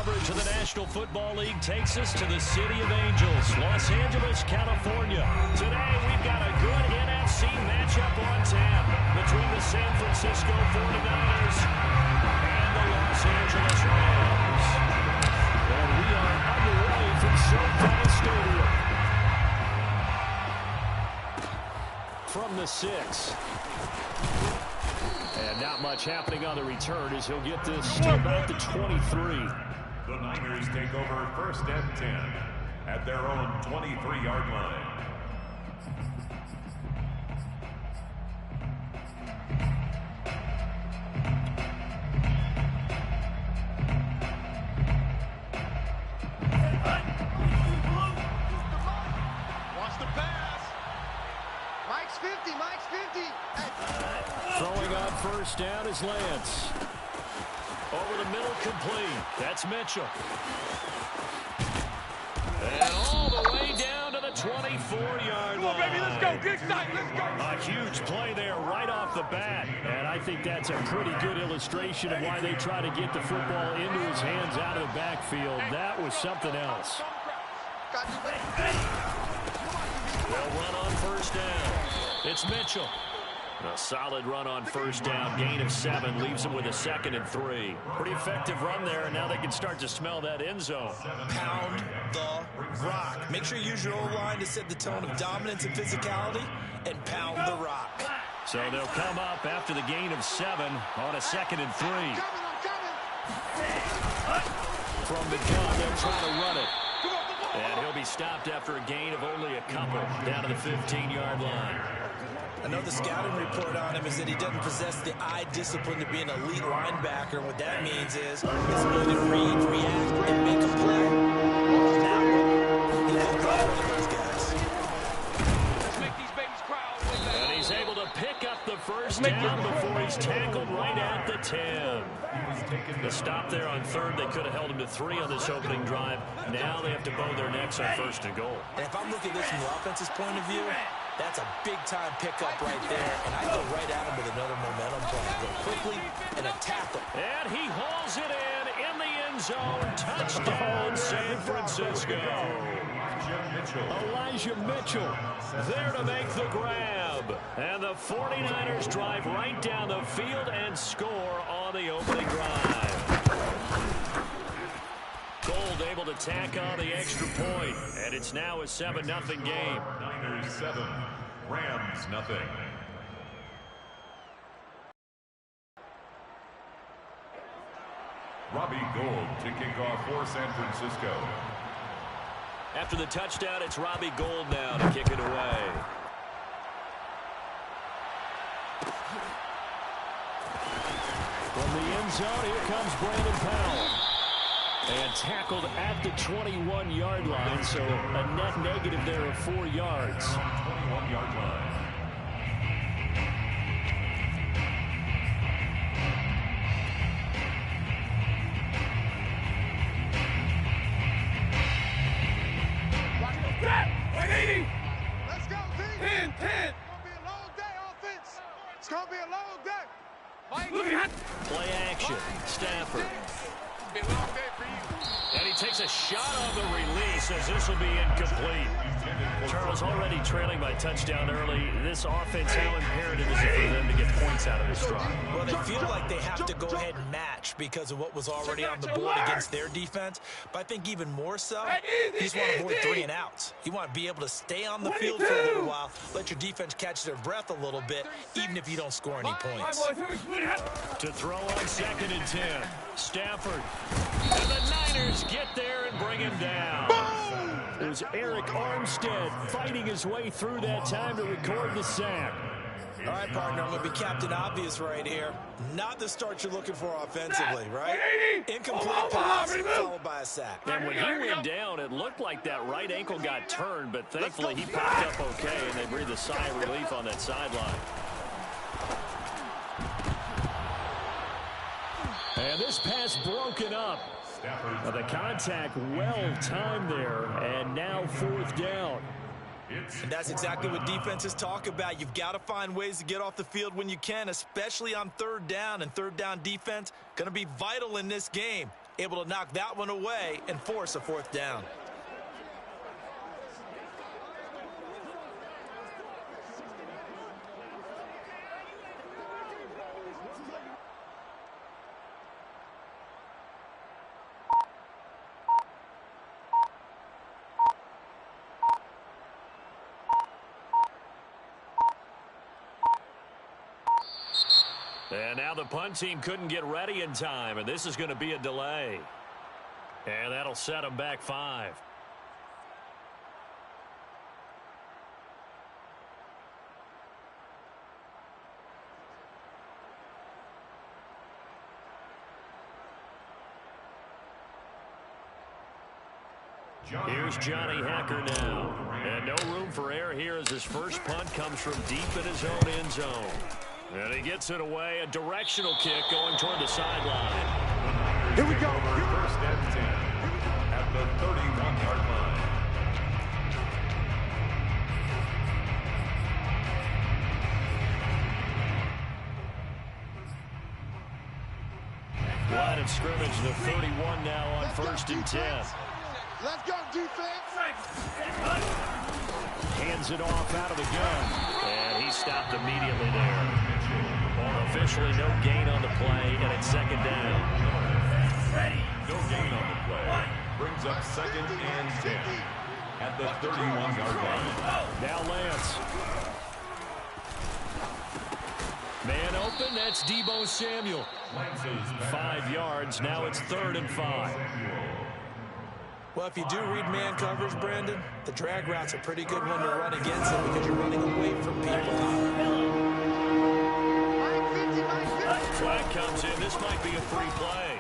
coverage of the National Football League takes us to the City of Angels, Los Angeles, California. Today, we've got a good NFC matchup on tap between the San Francisco 49ers and the Los Angeles Rams. And we are underway from SoFi Stadium. From the 6. And not much happening on the return as he'll get this to about the 23. The Niners take over first and 10 at their own 23-yard line. Watch the pass. Mike's 50. Mike's 50. Throwing on first down is Lance. Over the middle, complete. That's Mitchell. And all the way down to the 24-yard line. Come on, baby, let's go. Get excited. Let's go. A huge play there right off the bat. And I think that's a pretty good illustration of why they try to get the football into his hands out of the backfield. That was something else. They'll run on first down. It's Mitchell. A solid run on first down. Gain of 7 leaves them with a 2nd and 3. Pretty effective run there, and now they can start to smell that end zone. Pound the rock. Make sure you use your O-line to set the tone of dominance and physicality, and pound the rock. So they'll come up after the gain of 7 on a 2nd and 3. From the gun, they'll try to run it. And he'll be stopped after a gain of only a couple down to the 15-yard line. I know the scouting report on him is that he doesn't possess the eye discipline to be an elite linebacker. And what that means is his ability to read, react, and make a play. Now, he looks like one of those guys. Let's make these babies cry all the way back. And he's able to pick up the first down before he's tackled right at the 10. The stop there on 3rd, they could have held him to 3 on this opening drive. Now they have to bow their necks on 1st and goal. And if I'm looking at this from the offense's point of view, that's a big-time pickup right there, and I go right at him with another momentum play. Go quickly and attack him. And he hauls it in the end zone. Touchdown, San Francisco. Elijah Mitchell there to make the grab. And the 49ers drive right down the field and score on the opening drive. Gold able to tack on the extra point, and it's now a 7-0 game. Niners 7, Rams 0. Robbie Gould to kick off for San Francisco. After the touchdown, it's Robbie Gould now to kick it away. From the end zone, here comes Brandon Powell. And tackled at the 21-yard line, so a net negative there of 4 yards. 21-yard line. Let's go, team. 10. It's going to be a long day, offense. It's going to be a long day. Mike. Play action. Stafford. Be a long day for you. And he takes a shot on the release as this will be incomplete. Charles already trailing by touchdown early. This offense, how imperative is it for them to get points out of this drive? Well, they feel like they have to go ahead and match because of what was already on the board against their defense. But I think even more so, you just want to avoid 3 and outs. You want to be able to stay on the field for a little while, let your defense catch their breath a little bit, even if you don't score any points. To throw on 2nd and 10. Stafford. And the Niners get there and bring him down. It was Eric Armstead fighting his way through that time to record the sack. All right, partner, I'm going to be Captain Obvious right here. Not the start you're looking for offensively, right? Incomplete pass followed by a sack. And when he went down, it looked like that right ankle got turned, but thankfully he popped up okay, and they breathed a sigh of relief on that sideline. And this pass broken up. The contact well timed there, and now 4th down. And that's exactly what defenses talk about. You've got to find ways to get off the field when you can, especially on 3rd down. And 3rd down defense going to be vital in this game. able to knock that one away and force a 4th down. And now the punt team couldn't get ready in time, and this is going to be a delay. And that'll set them back 5. Here's Johnny Hacker now. And no room for error here as his first punt comes from deep in his own end zone. And he gets it away, a directional kick going toward the sideline. Here we go. First and 10 at the 31-yard line. Line of scrimmage, the 31 now on first and 10. Let's go, defense. Hands it off out of the gun. And he stopped immediately there. Well, officially no gain on the play, and it's 2nd down. No gain on the play. Brings up 2nd and 10 at the 31-yard line. Now Lance. Man open, that's Deebo Samuel. 5 yards, now it's 3rd and 5. Well, if you do read man coverage, Brandon, the drag route's a pretty good one to run against it because you're running away from people. Flag comes in. This might be a free play.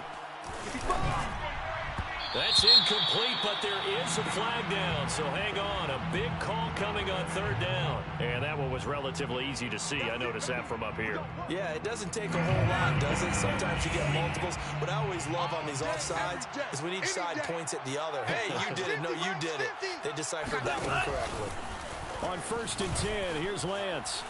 That's incomplete, but there is a flag down, so hang on. A big call coming on 3rd down. And that one was relatively easy to see. I noticed that from up here. Yeah, it doesn't take a whole lot, does it? Sometimes you get multiples. What I always love on these offsides is when each side points at the other. Hey, you did it. No, you did it. They deciphered that one correctly. On 1st and 10, here's Lance.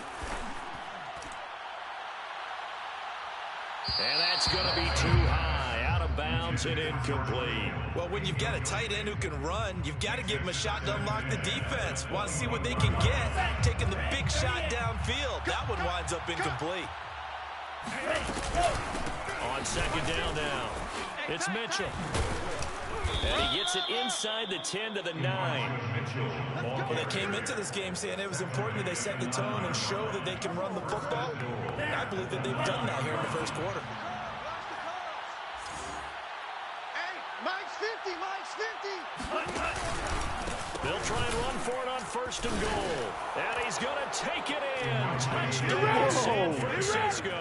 And that's going to be too high, out of bounds and incomplete. Well, when you've got a tight end who can run, you've got to give him a shot to unlock the defense. Want to see what they can get, taking the big shot downfield. That one winds up incomplete. On 2nd down now, it's Mitchell. And he gets it inside the 10 to the 9. Well, they came into this game saying it was important that they set the tone and show that they can run the football. And I believe that they've done that here in the 1st quarter. Hey, Mike's 50, Mike's 50. They'll try and run for it on 1st and goal. And he's going to take it in. Touchdown, San Francisco.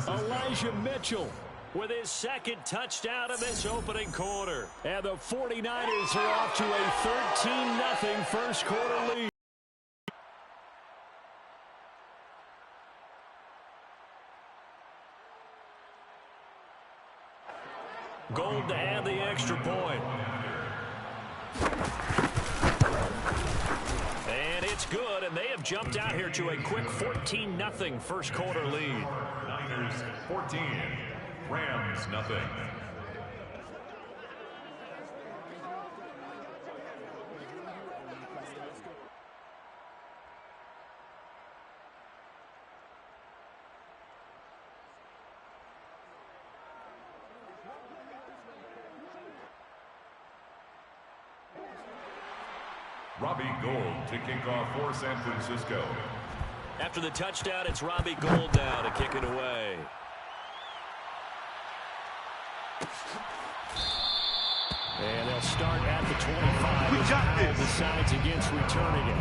Elijah Mitchell with his 2nd touchdown of this opening quarter. And the 49ers are off to a 13-0 1st quarter lead. Gold to add the extra point. And it's good, and they have jumped out here to a quick 14-0 1st quarter lead. Niners 14. Rams nothing. Robbie Gould to kick off for San Francisco. After the touchdown, it's Robbie Gould now to kick it away. And they'll start at the 25. We got this. Decides against returning it.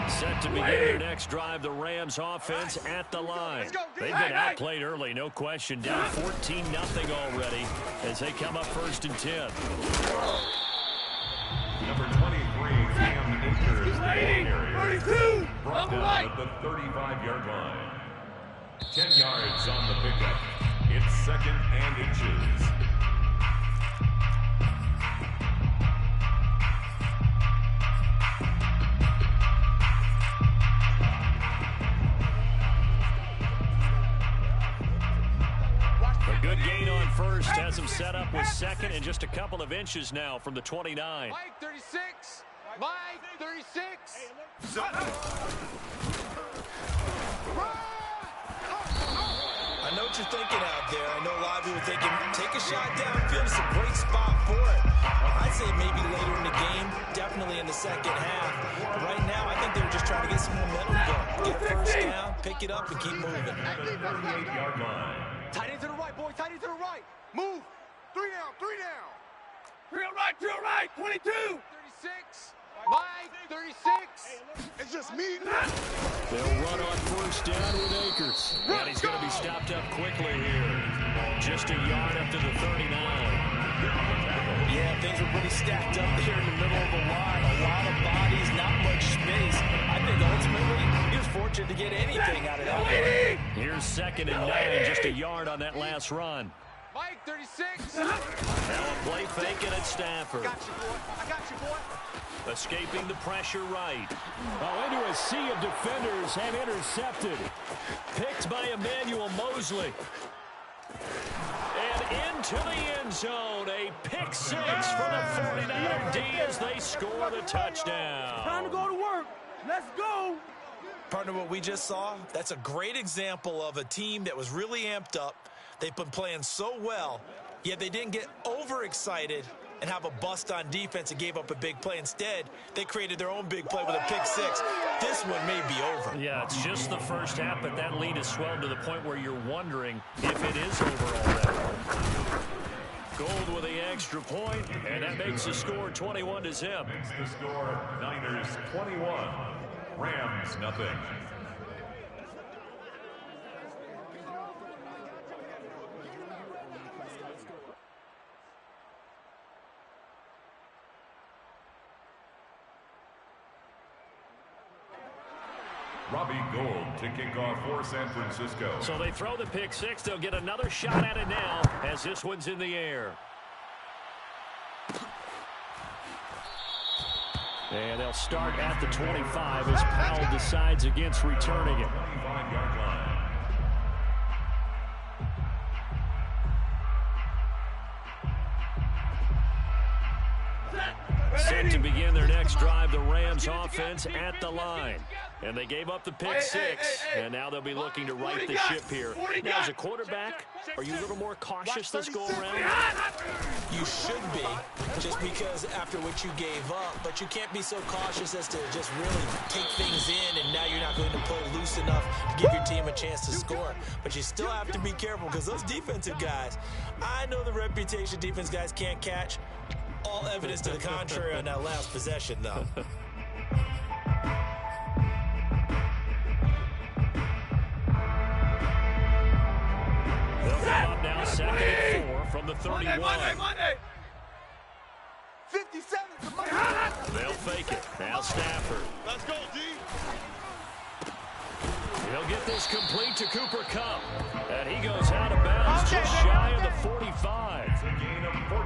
Set to begin their next drive, the Rams offense at the line. They've been outplayed early, no question. Down 14-0 already as they come up 1st and 10. Number 23. Cam Akers, the ball carrier. 32. Brought down at the 35-yard line. 10 yards on the pickup. It's 2nd and inches. A good gain on first has him set up with 2nd and just a couple of inches now from the 29. Mike 36. Mike 36. I know what you're thinking out there. I know a lot of people are thinking, take a shot downfield. It's a great spot for it. I'd say maybe later in the game, definitely in the second half. But right now, I think they were just trying to get some momentum going. Get first down, pick it up, and keep moving. 38-yard line. Tight end to the right, boy. Tight end to the right. Move. 3 down. 3 down. 3 right, 22. 36. Mike 36. It's just me. They'll run on first down with Akers. And he's going to be stopped up quickly here. Just a yard up to the 39. Yeah, things were pretty stacked up there in the middle of the line. A lot of bodies, not much space. I think ultimately he was fortunate to get anything out of that. Here's 2nd and 9, just a yard on that last run. Mike 36. Now a play faking at Stafford. I got you, boy. I got you, boy. Escaping the pressure right. Oh, into a sea of defenders and intercepted. Picked by Emmanuel Mosley. And into the end zone. A pick 6 for the 49er D as they score the touchdown. Time to go to work. Let's go. Partner, what we just saw, that's a great example of a team that was really amped up. They've been playing so well, yet they didn't get overexcited and have a bust on defense and gave up a big play. Instead, they created their own big play with a pick 6. This one may be over. Yeah, it's just the first half, but that lead has swelled to the point where you're wondering if it is over already. Gold with the extra point, and that makes the score 21-0. It's the score, Niners 21, Rams nothing. Robbie Gould to kick off for San Francisco. So they throw the pick 6. They'll get another shot at it now as this one's in the air. And they'll start at the 25 as Powell decides against returning it. 25-yard line. Set to begin their next drive, the Rams offense at the line. And they gave up the pick 6, and now they'll be looking to right the ship here. Now, as a quarterback, are you a little more cautious this go-around? You should be, just because after what you gave up, but you can't be so cautious as to just really take things in, and now you're not going to play loose enough to give your team a chance to score. But you still have to be careful, because those defensive guys, I know the reputation defense guys can't catch. All evidence to the contrary on that last possession, though. They'll come up now, 2nd and 4 from the 31. Monday. 57 to Mike. They'll fake it. Now Stafford. Let's go, D. He'll get this complete to Cooper Kupp. And he goes out of bounds just shy of the 45.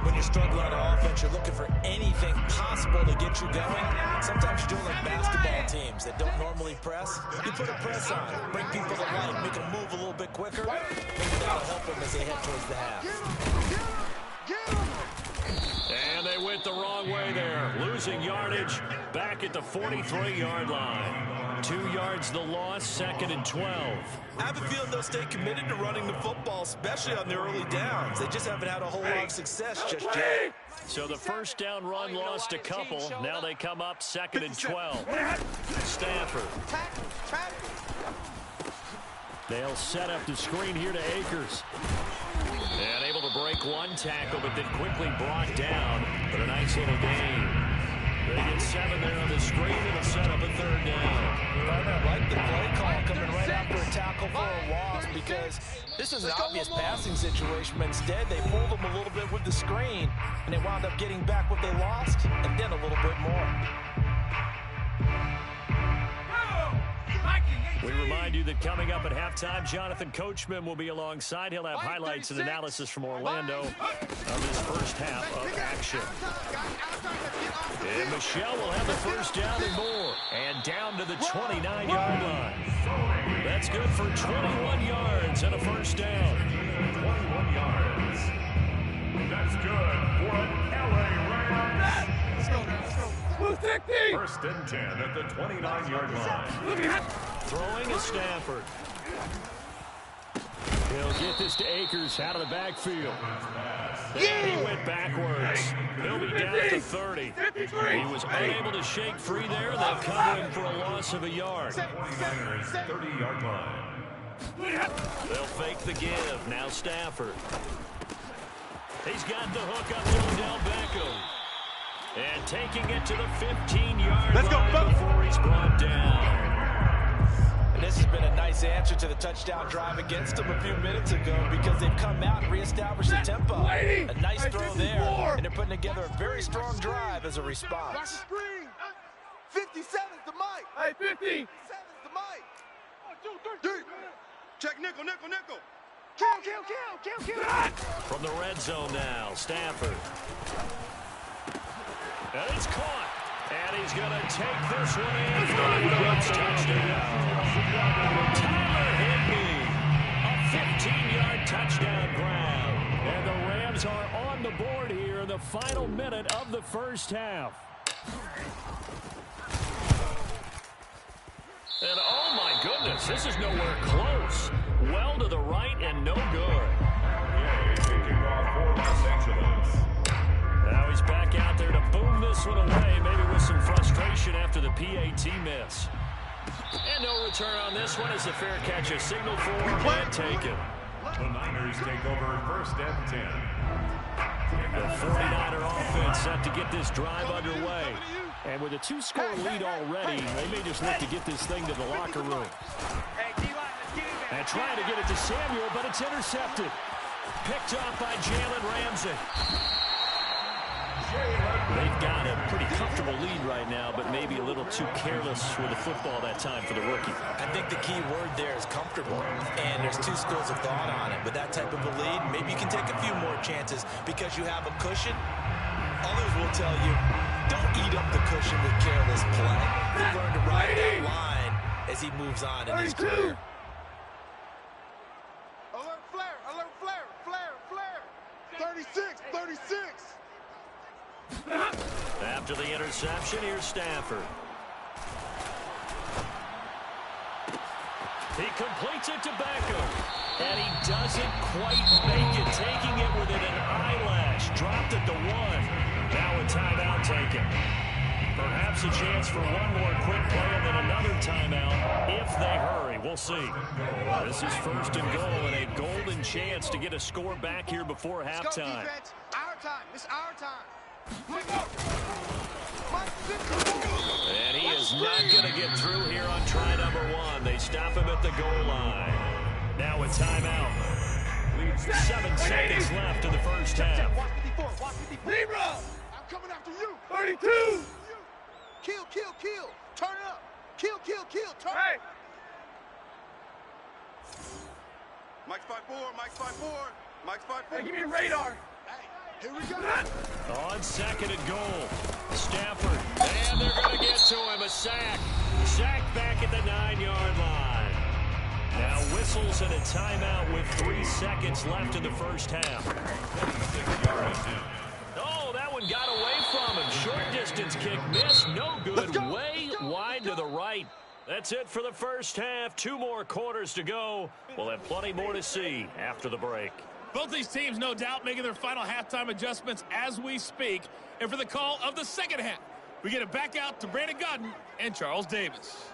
When you're struggling on offense, you're looking for anything possible to get you going. Sometimes you're doing like basketball teams that don't normally press. You put a press on, bring people to life, make them move a little bit quicker. Maybe that'll help them as they head towards the half. And they went the wrong way there. Losing yardage back at the 43-yard line. 2 yards the loss, 2nd and 12. I have a feeling they'll stay committed to running the football, especially on the early downs. They just haven't had a whole lot of success just yet. So the first down run lost a couple. Now they come up 2nd and 12. Stafford. They'll set up the screen here to Akers. And able to break one tackle, but then quickly brought down. But a nice little gain. They get 7 there on the screen, and it'll set up a 3rd down. I like the play call coming right after a tackle for a loss, because this is an obvious passing situation, but instead they pulled them a little bit with the screen, and they wound up getting back what they lost, and then a little bit more. remind you that coming up at halftime, Jonathan Coachman will be alongside. He'll have highlights and analysis from Orlando of this first half of action. And Michelle will have the first down and more. And down to the 29-yard line. That's good for 21 yards and a first down. 21 yards. That's good for an LA Rams. Let's go. First and 10 at the 29-yard line. Throwing is Stafford. He'll get this to Akers out of the backfield. And he went backwards. He'll be down to 30. He was unable to shake free there. They'll cover him for a loss of a yard. 49ers 30-yard line. They'll fake the give. Now Stafford. He's got the hook up to Odell Beckham. And taking it to the 15-yard line before he's brought down. And this has been a nice answer to the touchdown drive against them a few minutes ago because they've come out and reestablished the tempo. A nice throw there, and they're putting together a very strong drive as a response. 57's the mic. Hey, 50. 57's the mic. 1, 2, 3. Check nickel. Kill. From the red zone now, Stafford. And it's caught. And he's going to take this one in for the Rams touchdown. Tyler Higbee, a 15-yard touchdown grab. And the Rams are on the board here in the final minute of the first half. And oh my goodness, this is nowhere close. Well to the right and no good. Kicking off for Los Angeles. Now he's back out there to boom this one away, maybe with some frustration after the PAT miss. And no return on this one as the fair catch is signaled for and taken. The Niners take over first and 10. The 49er offense set to get this drive underway. And with a 2-score lead already, they may just look to get this thing to the locker room. And trying to get it to Samuel, but it's intercepted. Picked off by Jalen Ramsey. They've got a pretty comfortable lead right now, but maybe a little too careless with the football that time for the rookie. I think the key word there is comfortable, and there's two schools of thought on it. With that type of a lead, maybe you can take a few more chances because you have a cushion. Others will tell you, don't eat up the cushion with careless play. He'll learn to ride that line as he moves on in his career. Alert flare. 36. After the interception, here's Stafford. He completes it to Beckham. And he doesn't quite make it, taking it within an eyelash. Dropped at the 1. Now a timeout taken. Perhaps a chance for one more quick play and then another timeout if they hurry. We'll see. This is first and goal and a golden chance to get a score back here before halftime. Our time. It's our time. And he is not going to get through here on try number 1. They stop him at the goal line. Now a timeout. 7 seconds left in the first half. Watch 54. Libra. I'm coming after you. 32. Kill. Turn it up. Kill. Turn Hey. it up. Mike's 5'4". Hey, give me the radar. Hey, here we go. On second and goal. Stafford. And they're going to get to him. A sack. Sack back at the 9-yard line. Now whistles and a timeout with 3 seconds left in the first half. Oh, that one got away from him. Short distance kick missed. No good. Way wide to the right. That's it for the first half. 2 more quarters to go. We'll have plenty more to see after the break. Both these teams, no doubt, making their final halftime adjustments as we speak. And for the call of the second half, we get it back out to Brandon Gudden and Charles Davis.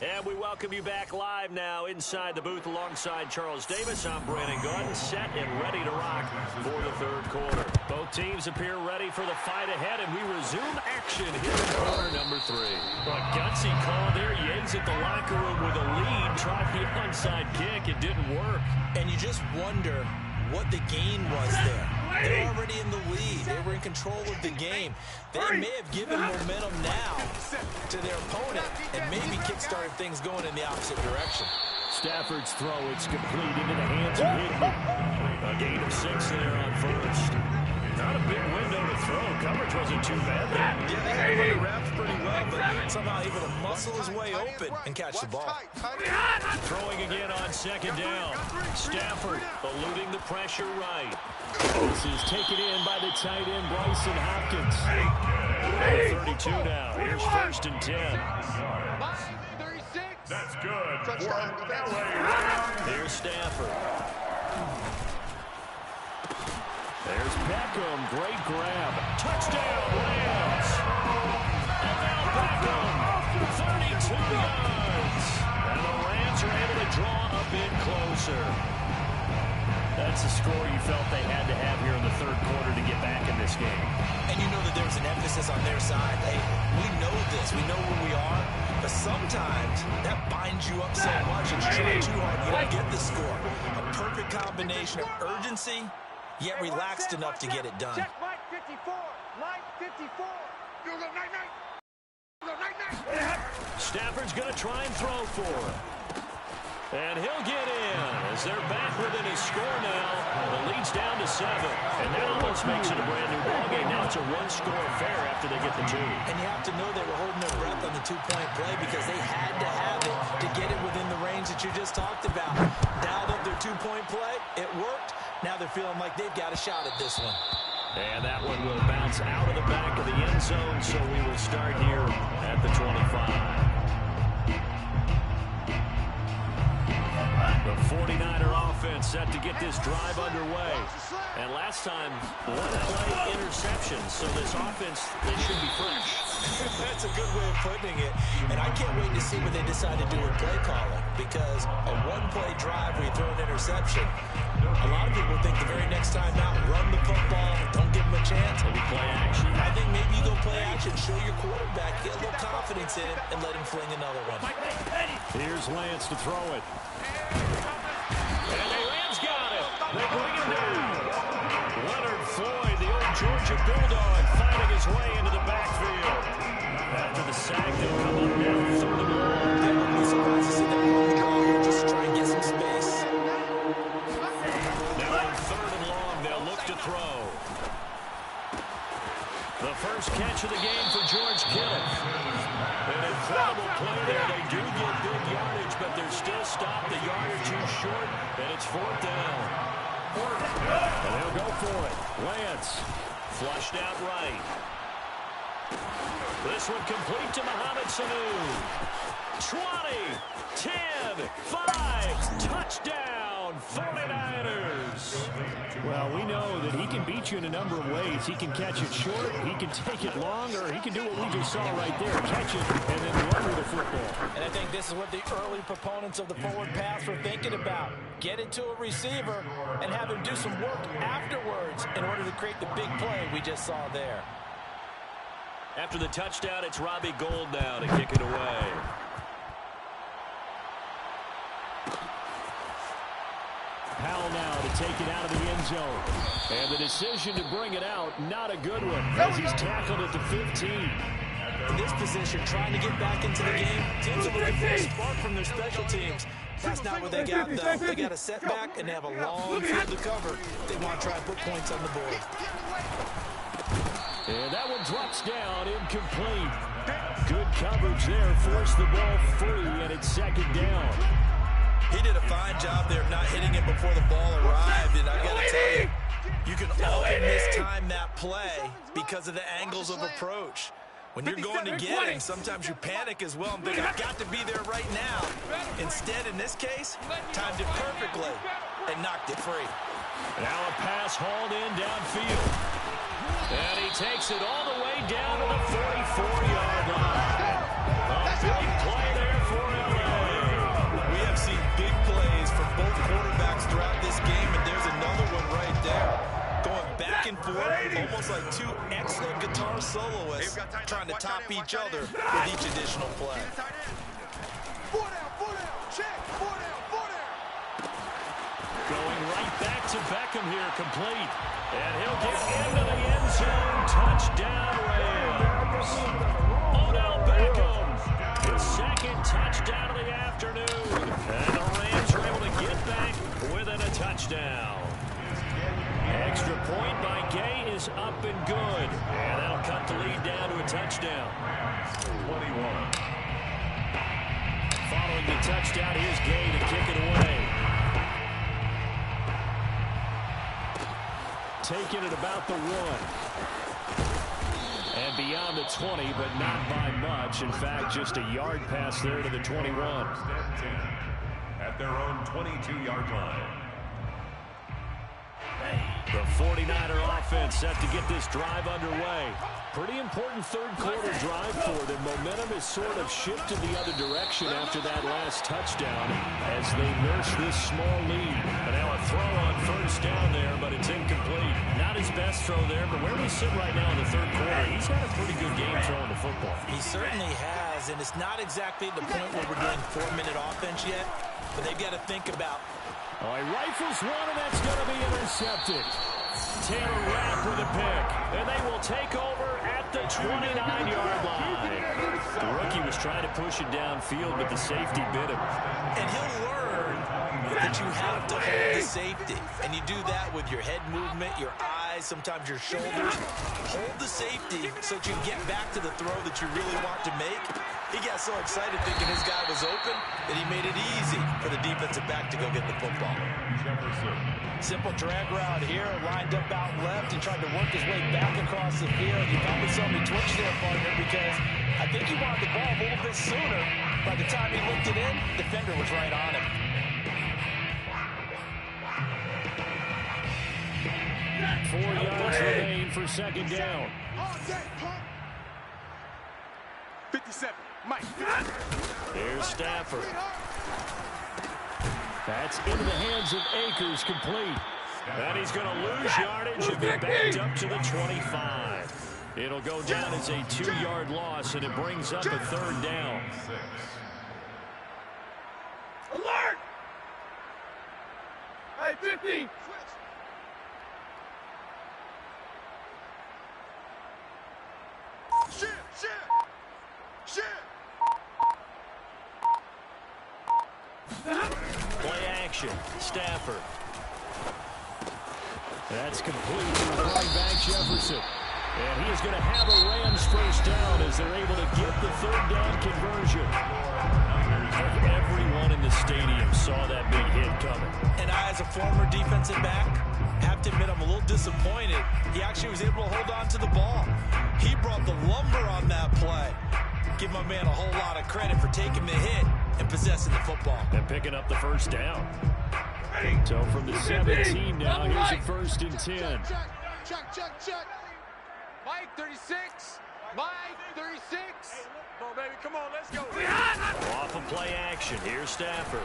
And we welcome you back live now inside the booth alongside Charles Davis. I'm Brandon Gudden, set and ready to rock for the third quarter. Both teams appear ready for the fight ahead, and we resume action here in quarter number 3. A gutsy call there. Yates at the locker room with a lead. Tried the onside kick. It didn't work. And you just wonder what the gain was there. They're already in the lead. They were in control of the game. They may have given momentum now to their opponent and maybe kick-started things going in the opposite direction. Stafford's throw, it's complete into the hands of Higbee. A gain of 6 there on first. Not a big window to throw. Coverage wasn't too bad there. Yeah, they had him under wraps pretty well, but somehow able to muscle his way open and catch the ball. Throwing again on second down. Stafford eluding the pressure right. This is taken in by the tight end, Bryson Hopkins. 32 now. Here's 1st and 10. That's good. Here's Stafford. There's Beckham. Great grab. Touchdown, Rams. And now Beckham. 32 yards. And the Rams are able to draw a bit closer. That's a score you felt they had to have here in the third quarter to get back in this game. And you know that there's an emphasis on their side. Hey, we know this. We know where we are. But sometimes that binds you up so much and you try too hard, you don't get the score. A perfect combination of urgency, yet relaxed enough to get it done. Check Mike 54. Mike 54. You go night-night. You go night-night. Stafford's going to try and throw for him. And he'll get in as they're back within his score now. The lead's down to 7. And that almost makes it a brand new ballgame. Now it's a one-score affair after they get the 2. And you have to know they were holding their breath on the two-point play because they had to have it to get it within the range that you just talked about. Dialed up their two-point play. It worked. Now they're feeling like they've got a shot at this one. And that one will bounce out of the back of the end zone, so we will start here at the 25. The 49er offense set to get this drive underway. And last time, one play interception. So this offense, they should be fresh. That's a good way of putting it. And I can't wait to see what they decide to do with play calling. Because a one-play drive where you throw an interception, a lot of people think the very next time out, run the football, don't give them a chance. Maybe play action. I think maybe you go play action, show your quarterback, get a little confidence in him, and let him fling another one. Here's Lance to throw it. And the Rams got it. They bring him down. Leonard Floyd, the old Georgia Bulldog, finding his way into the backfield. After the sack, they'll come up now 3rd and long. They wouldn't be surprised to see them run the ball here just to try and get some space. Now on 3rd and long, they'll look to throw. The first catch of the game for George Kittle. An incredible play there. They do get good yardage, but they're still stopped a yard or two short, and it's 4th down. And they'll go for it. Lance flushed out right. This one complete to Mohamed Sanu. 20, 10, 5, touchdown, 49ers. Well, we know that he can beat you in a number of ways. He can catch it short, he can take it long, or he can do what we just saw right there, catch it and then run with the football. And I think this is what the early proponents of the forward pass were thinking about. Get it to a receiver and have him do some work afterwards in order to create the big play we just saw there. After the touchdown, it's Robbie Gould now to kick it away. Powell now to take it out of the end zone. And the decision to bring it out, not a good one, as he's tackled at the 15. In this position, trying to get back into the game, teams are looking for a spark from their special teams. That's not what they got, though. They got a setback, and they have a long field to cover. They want to try and put points on the board. And that one drops down, incomplete. Good coverage there, forced the ball free, and it's 2nd down. He did a fine job there of not hitting it before the ball arrived, and I got to tell you, you can often mistime that play because of the angles of approach. When you're going to get him, sometimes you panic as well and think, I've got to be there right now. Instead, in this case, timed it perfectly and knocked it free. Now a pass hauled in downfield. And he takes it all the way down to the 44-yard line. A big play there for LA. We have seen big plays from both quarterbacks throughout this game, and there's another one right there. Going back and forth, almost like two excellent guitar soloists trying to top each other with each additional play. Four down, check, four down. Going right back to Beckham here, complete. And he'll get into the end zone. Touchdown, Rams. Odell Beckham, his second touchdown of the afternoon. And the Rams are able to get back within a touchdown. Extra point by Gay is up and good. And that'll cut the lead down to a touchdown. 21. Following the touchdown, here's Gay to kick it away. Taking it about the 1. And beyond the 20, but not by much. In fact, just a yard pass there to the 21. At their own 22-yard line. The 49er offense set to get this drive underway. Pretty important third-quarter drive for them. Momentum has sort of shifted the other direction after that last touchdown as they nurse this small lead. And now a throw on first down there, but it's incomplete. Not his best throw there, but where we sit right now in the third quarter, he's had a pretty good game throwing the football. He certainly has, and it's not exactly the point where we're doing 4-minute offense yet, but they've got to think about. Oh, he rifles one, and that's going to be intercepted. Taylor Rapp with a pick, and they will take over at the 29-yard line. The rookie was trying to push it downfield, but the safety bit him. And he'll learn that you have to hold the safety. And you do that with your head movement, your eyes, sometimes your shoulders. Hold the safety so that you can get back to the throw that you really want to make. He got so excited thinking his guy was open that he made it easy for the defensive back to go get the football. Simple drag route here, lined up out left and tried to work his way back across the field. You probably saw me twitch there, partner, because I think he wanted the ball a little bit sooner. By the time he looked it in, the defender was right on him. 4 yards remain for second down. 57. Mike. Here's Stafford. That's into the hands of Akers, complete. And he's going to lose yardage and be backed up to the 25. It'll go down as a 2-yard loss, and it brings up a third down. Alert! Hey, 50! Play action. Stafford. That's complete to the running back, Jefferson. And he is going to have a Rams first down as they're able to get the third down conversion. Everyone in the stadium saw that big hit coming. And I, as a former defensive back, have to admit I'm a little disappointed. He actually was able to hold on to the ball. He brought the lumber on that play. Give my man a whole lot of credit for taking the hit and possessing the football. And picking up the first down. So from the 17 now, here's a 1st and 10. Check. Mike, 36. Mike, 36. Come on, baby. Come on, let's go. Off of play action. Here's Stafford.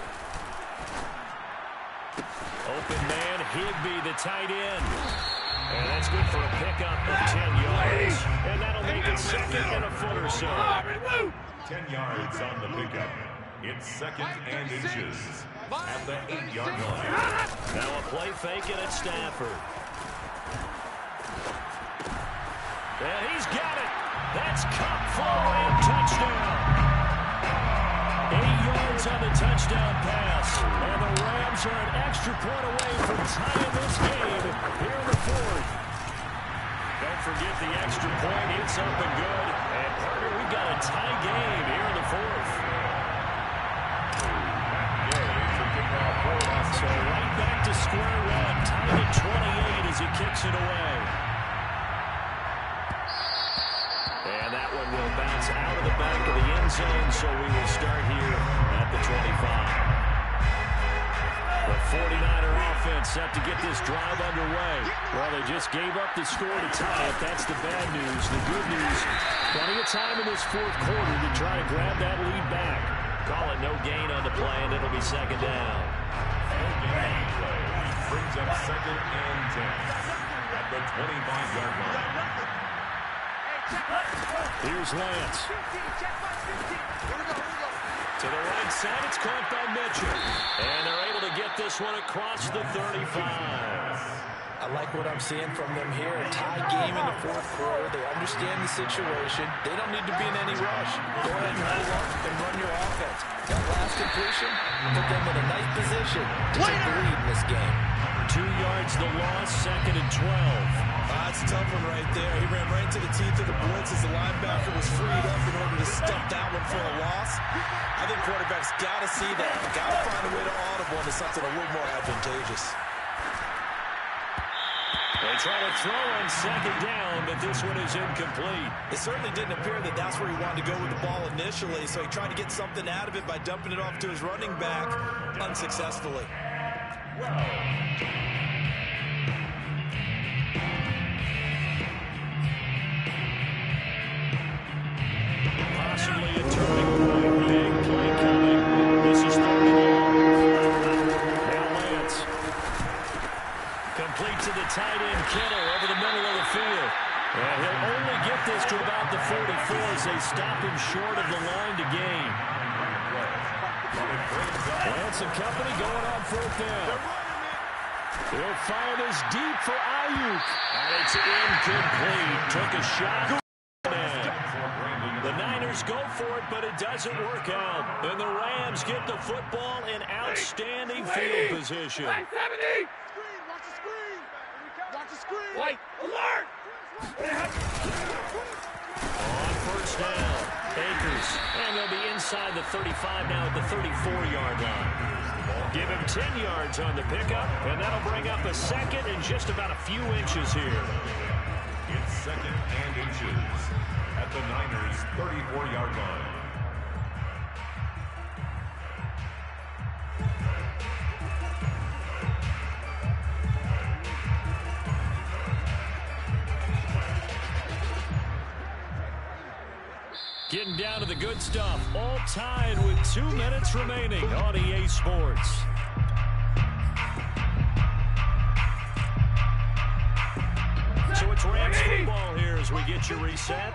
Open man, Higbee, the tight end. And that's good for a pickup of 10 yards. And that'll make it second and a foot or so. 10 yards on the pickup. It's second and inches at the 8-yard line. Now a play fake it at Stafford. And he's got it. That's Cup for a Ram touchdown. 8 yards on the touchdown pass. And the Rams are an extra point away from tying this game here in the fourth. Don't forget the extra point. It's up and good. And partner, we've got a tie game here in the fourth. So right back to square one. Tied at 28 as he kicks it away. And that one will bounce out of the back of the end zone, so we will start here at the 25. The 49er offense set to get this drive underway. Well, they just gave up the score to tie it. That's the bad news. The good news, plenty of time in this fourth quarter to try to grab that lead back. Call it no gain on the play, and it'll be second down. Brings up second and 10 at the 25-yard line. Here's Lance. To the right side, it's caught by Mitchell. And they're able to get this one across the 35. I like what I'm seeing from them here. A tie game in the fourth quarter. They understand the situation. They don't need to be in any rush. Go ahead and hold up and run your offense. That last completion put them in a nice position to take the lead in this game. 2 yards the loss, 2nd and 12. That's a tough one right there. He ran right into the teeth of the blitz as the linebacker was freed up in order to stuff that one for a loss. I think quarterbacks got to see that. Got to find a way to audible into something a little more advantageous. They try to throw on 2nd down, but this one is incomplete. It certainly didn't appear that that's where he wanted to go with the ball initially, so he tried to get something out of it by dumping it off to his running back unsuccessfully. Possibly a turning point. Big play coming. This is 3rd and long. Now Lance. Complete to the tight end, Kittle, over the middle of the field. And he'll only get this to about the 44 as they stop him short of the line to gain. Lance and company going on 4th down. He'll fire this deep for Ayuk. And it's incomplete. Took a shot. The Niners go for it, but it doesn't work out. And the Rams get the football in outstanding field position. Watch the screen. Watch the screen. White, alert! On 1st down, Akers. And they'll be inside the 35 now at the 34-yard line. Give him 10 yards on the pickup, and that'll bring up a 2nd and just about a few inches here. It's 2nd and inches at the Niners' 34-yard line. Getting down to the good stuff. All tied with 2 minutes remaining on EA Sports. So it's Rams football here as we get you reset.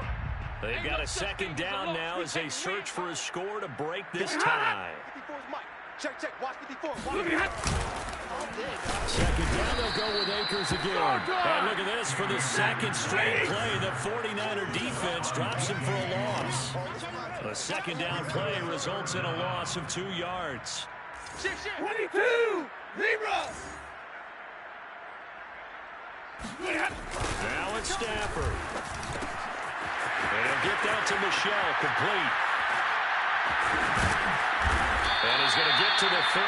They've got a 2nd down now as they search for a score to break this tie. 54 is Mike. Check. Watch 54. Watch 2nd down, they'll go with Akers again. And look at this for the 2nd straight play. The 49er defense drops him for a loss. The 2nd down play results in a loss of 2 yards. 22! Zebra! Now it's Stafford. And he'll get that to Michelle, complete. And he's going to get to the 31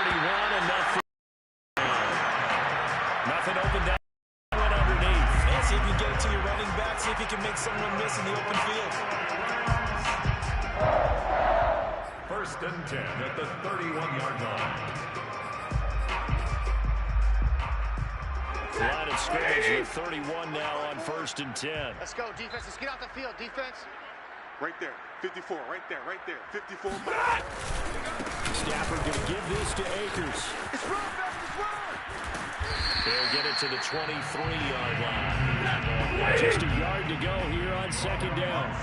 and nothing open down. Went underneath. And see if you can get it to your running back. See if you can make someone miss in the open field. 1st and 10 at the 31-yard line. Line of scrimmage with 31 now on 1st and 10. Let's go, defense. Let's get out the field, defense. Right there. 54. Right there. 54. Stafford going to give this to Akers. It's run, baby. It's run. They'll get it to the 23-yard line. Just a yard to go here on 2nd down.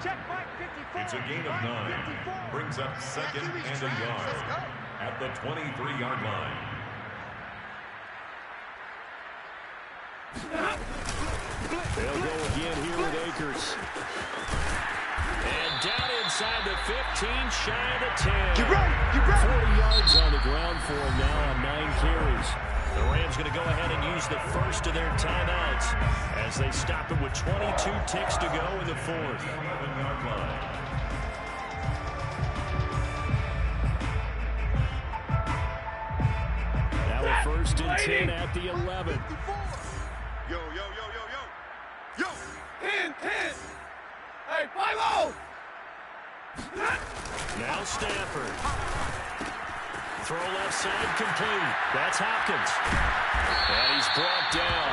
Check, Mike. 54. It's a gain of 9. Brings up 2nd and a yard at the 23-yard line. They'll go again here with Akers. And down inside the 15, shy of the 10. Get right. 40 yards on the ground for him now on 9 carries. The Rams going to go ahead and use the first of their timeouts as they stop it with 22 ticks to go in the 4th. 11-yard line. Now a 1st and 10 at the 11. Yo. 10! Hey, 5-0! Now Stafford. Throw left side complete. That's Hopkins. And he's brought down.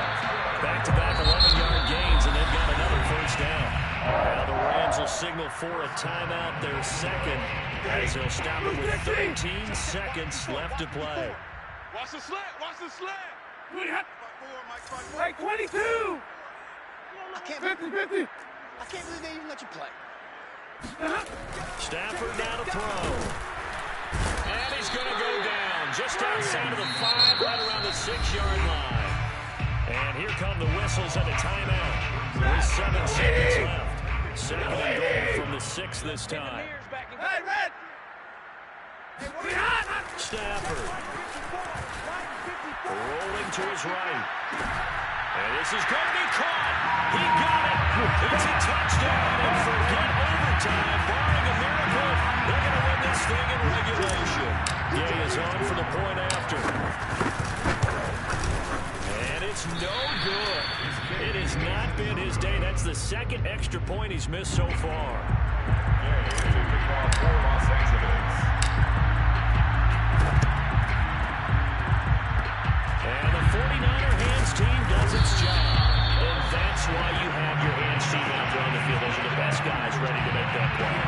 Back-to-back 11-yard gains, and they've got another 1st down. Now the Rams will signal for a timeout, their 2nd, as they'll stop it with 13 seconds left to play. Watch the slant. 5-4, Mike. Hey, 22! I can't 50! believe they even let you play. Stafford now to throw. And he's going to go down just outside of the 5, right around the 6-yard line. And here come the whistles and a timeout. With 7 seconds left. Second and goal from the 6 this time. Hey, Red! Stafford. Rolling to his right. And this is going to be caught. He got it. It's a touchdown. And forget overtime. Barring a miracle, they're going to win this thing in regulation. Gay is on for the point after. And it's no good. It has not been his day. That's the second extra point he's missed so far. Gay is the kickoff for Los Angeles. And the 49er hands team does its job. And that's why you have your hands team out there on the field. Those are the best guys ready to make that play.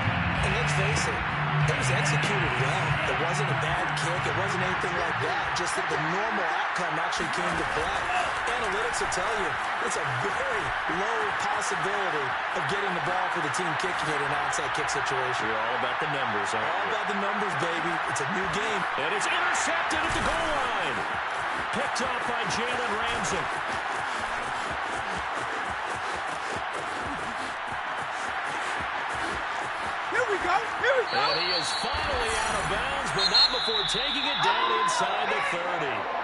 And let's face it, it was executed well. It wasn't a bad kick. It wasn't anything like that. Just that the normal outcome actually came to play. Analytics will tell you it's a very low possibility of getting the ball for the team kicking it in an onside kick situation. You're all about the numbers, aren't you? All about the numbers, baby. It's a new game. And it's intercepted at the goal line. Picked off by Jalen Ramsey. Here we go. Here we go. And he is finally out of bounds, but not before taking it down inside the 30.